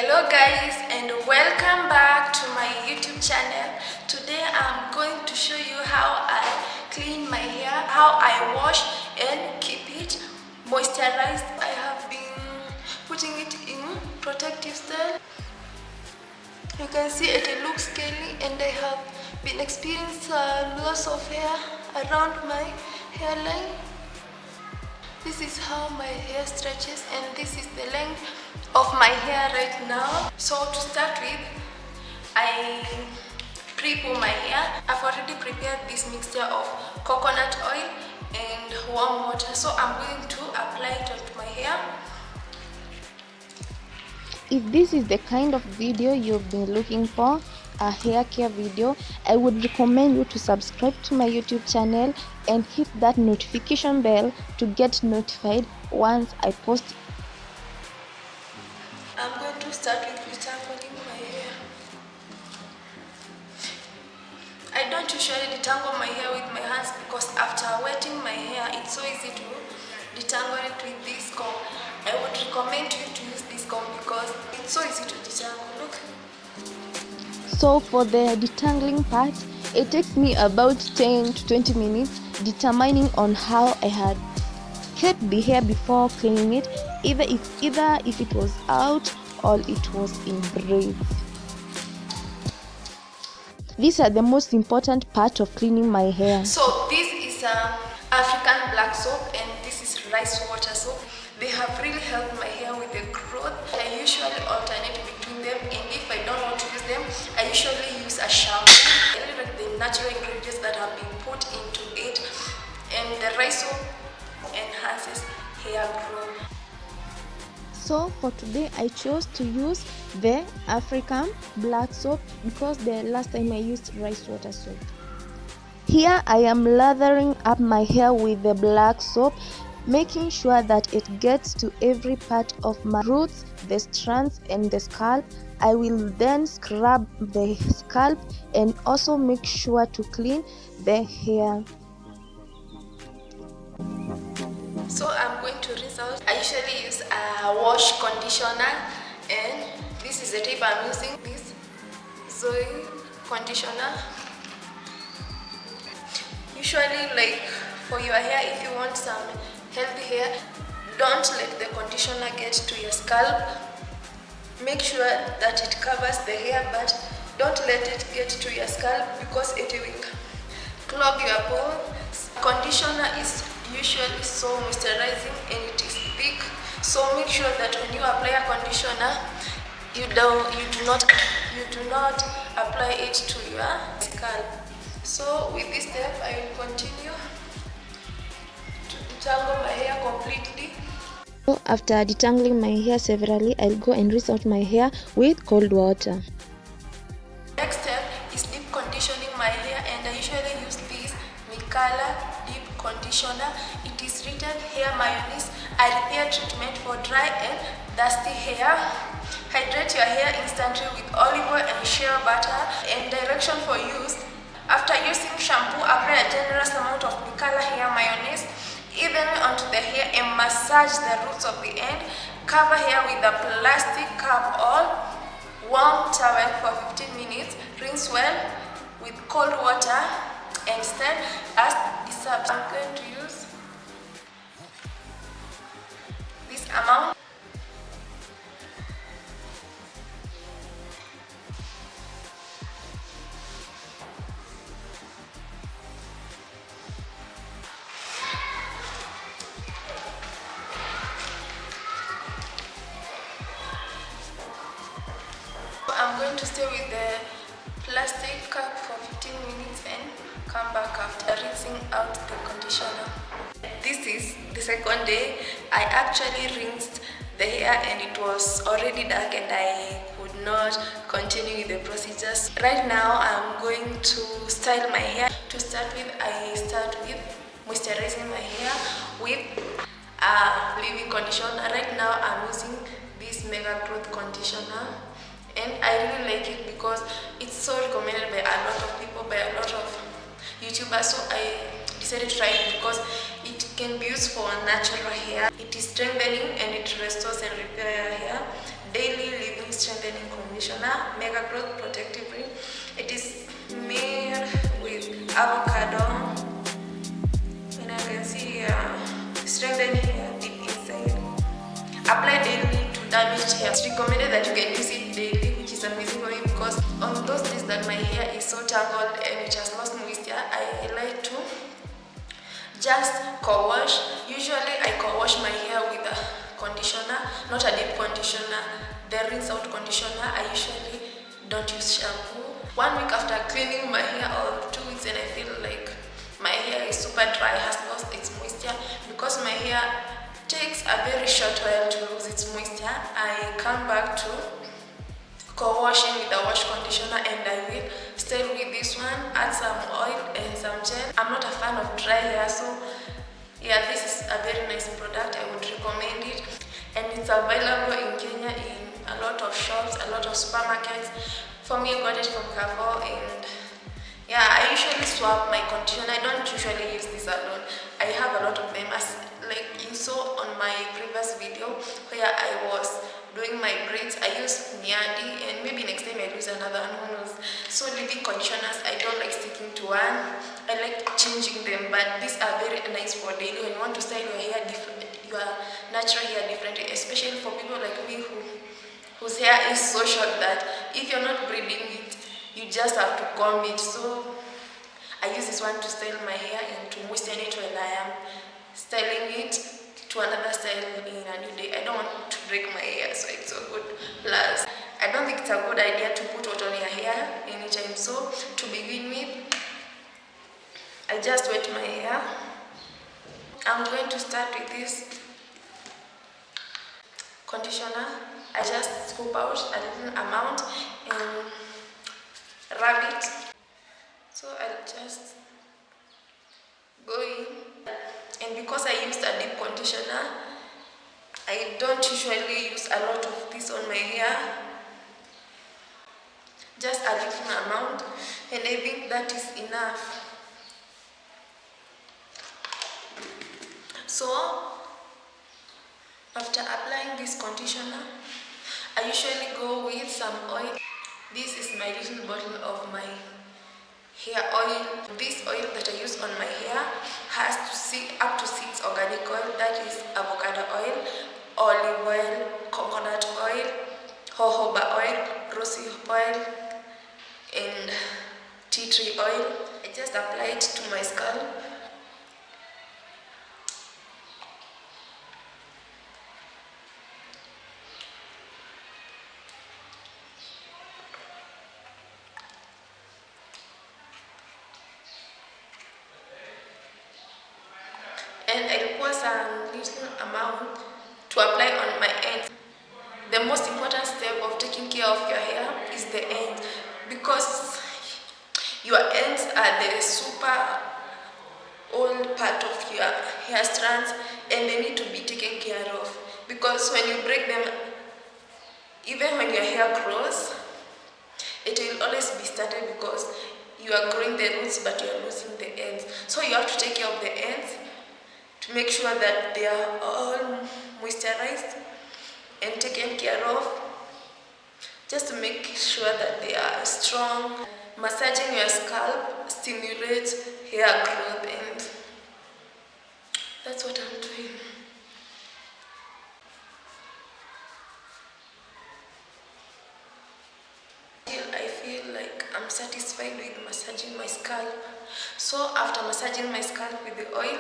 Hello guys, and welcome back to my YouTube channel. Today I'm going to show you how I clean my hair, how I wash and keep it moisturized. I have been putting it in protective style. You can see it looks scaly, and I have been experiencing loss of hair around my hairline. This is how my hair stretches, and this is the length of my hair right now. So to start with, I pre-poo my hair. I've already prepared this mixture of coconut oil and warm water, so I'm going to apply it onto my hair. If this is the kind of video you've been looking for, a hair care video, I would recommend you to subscribe to my YouTube channel and hit that notification bell to get notified once I post. I'm going to start with detangling my hair. I don't usually detangle my hair with my hands because after wetting my hair, it's so easy to detangle it with this comb. I would recommend you to use this comb because it's so easy to detangle. Look. So for the detangling part, it takes me about 10 to 20 minutes determining on how I had kept the hair before cleaning it, either if it was out or it was in braids. These are the most important part of cleaning my hair. So this is African black soap, and this is rice water soap. They have really helped my hair with the growth. I usually alternate between them, and if I don't want to use them, I usually use a shampoo. I really like the natural ingredients that have been put into it, and the rice soap enhances hair growth. So for today I chose to use the African black soap because the last time I used rice water soap. Here I am lathering up my hair with the black soap, making sure that it gets to every part of my roots, the strands and the scalp. I will then scrub the scalp and also make sure to clean the hair. So I'm going to rinse out. I usually use a wash conditioner, and this is the type I'm using, this Zoe conditioner. Usually, like for your hair, if you want some healthy hair, don't let the conditioner get to your scalp. Make sure that it covers the hair, but don't let it get to your scalp because it will clog your pores. Conditioner is usually so moisturizing and it is thick, so make sure that when you apply a conditioner, you do not apply it to your scalp. So with this step, I will continue to detangle my hair completely. So after detangling my hair severally, I'll go and rinse out my hair with cold water. Next step is deep conditioning my hair, and I usually use this Kaale deep conditioner. It is written hair mayonnaise, a repair treatment for dry and dusty hair. Hydrate your hair instantly with olive oil and shea butter. And direction for use: after using shampoo, apply a generous amount of Kaale hair mayonnaise evenly onto the hair and massage the roots of the end. Cover hair with a plastic cap or warm towel for 15 minutes. Rinse well with cold water and stir as dissolved. I'm going to use this amount. I'm going to stay with the plastic cap for 15 minutes and come back after rinsing out the conditioner. This is the second day. I actually rinsed the hair and it was already dark and I could not continue with the procedures. Right now I'm going to style my hair. To start with, I start with moisturizing my hair with a leave-in conditioner. Right now I'm using this Mega Growth conditioner, and I really like it because it's so recommended by a lot of people, by a lot of YouTubers. So I decided to try it because it can be used for natural hair. It is strengthening and it restores and repairs your hair. daily living strengthening conditioner, mega growth protective cream. It is made with avocado, and I can see here strengthen hair deep inside. Apply daily to damaged hair. It's recommended that you can use it daily, which is amazing for me because on those days that my hair is so tangled and it has lost moisture, I like to just co-wash. Usually I co-wash my hair with a conditioner, not a deep conditioner, the rinse out conditioner. I usually don't use shampoo. 1 week after cleaning my hair, or 2 weeks, and I feel like my hair is super dry, has lost its moisture. Because my hair takes a very short while to lose its moisture, I come back to co-washing with the wash conditioner, and I will style with this one, add some oil and some gel. I'm not a fan of dry hair, so yeah, this is a very nice product. I would recommend it, and it's available in Kenya in a lot of shops, a lot of supermarkets. For me, I got it from Kaale, and yeah, I usually swap my conditioner. I don't usually use this alone. I have a lot of them, as like you saw on my previous video where I was doing my braids. I use Nyandi, and maybe next time I'll use another one, who knows. So leave-in conditioners, I don't like sticking to one. I like changing them, but these are very nice for daily when you want to style your hair different, your natural hair differently, especially for people like me whose hair is so short that if you're not braiding it, you just have to comb it. So I use this one to style my hair and to moisten it when I am styling it to another style in a new day. I don't want to break my hair, so it's so good. Plus, I don't think it's a good idea to put oil on your hair anytime. So to begin with, I just wet my hair. I'm going to start with this conditioner. I just scoop out a little amount and rub it. So I'll just go in, and because I used a deep conditioner, I don't usually use a lot of this on my hair, just a little amount, and I think that is enough. So after applying this conditioner, I usually go with some oil. This is my little bottle of my hair oil. This oil that I use on my hair has up to 6 organic oil. That is avocado oil, olive oil, coconut oil, jojoba oil, rosehip oil, and tea tree oil. I just apply it to my scalp. And I pour some little amount to apply on my ends. The most important step of taking care of your hair is the ends, because your ends are the super old part of your hair strands, and they need to be taken care of, because when you break them, even when your hair grows, it will always be started because you are growing the roots but you are losing the ends. So you have to take care of the ends to make sure that they are all moisturized and taken care of, just to make sure that they are strong. Massaging your scalp stimulates hair growth, and that's what I'm doing. Till I feel like I'm satisfied with massaging my scalp. So after massaging my scalp with the oil,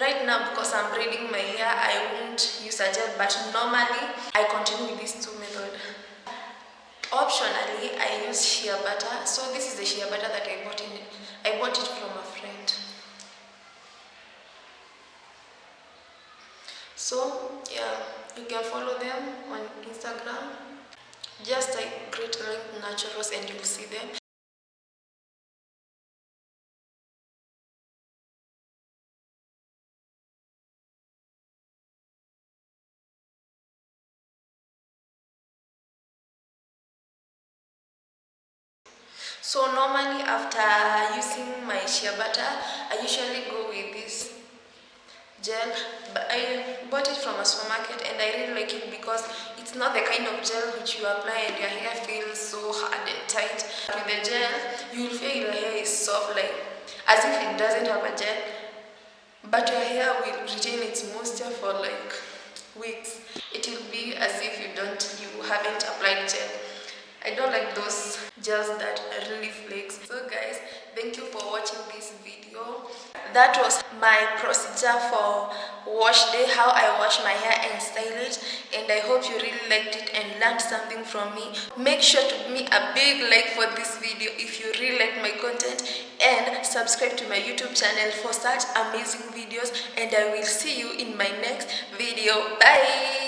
right now, because I'm braiding my hair, I won't use a gel, but normally I continue with these two methods. Optionally, I use shea butter. So this is the shea butter that I bought it from a friend. So yeah, you can follow them on Instagram. Just like Great Length Naturals and you'll see them. So normally after using my shea butter, I usually go with this gel, but I bought it from a supermarket and I really like it because it's not the kind of gel which you apply and your hair feels so hard and tight. With the gel, you will feel your hair is soft, like as if it doesn't have a gel, but your hair will retain its moisture for like weeks. It will be as if you haven't applied gel. I don't like those gels that really flakes. So guys, thank you for watching this video. That was my procedure for wash day, how I wash my hair and style it, and I hope you really liked it and learned something from me. Make sure to give me a big like for this video if you really like my content, and subscribe to my YouTube channel for such amazing videos, and I will see you in my next video. Bye.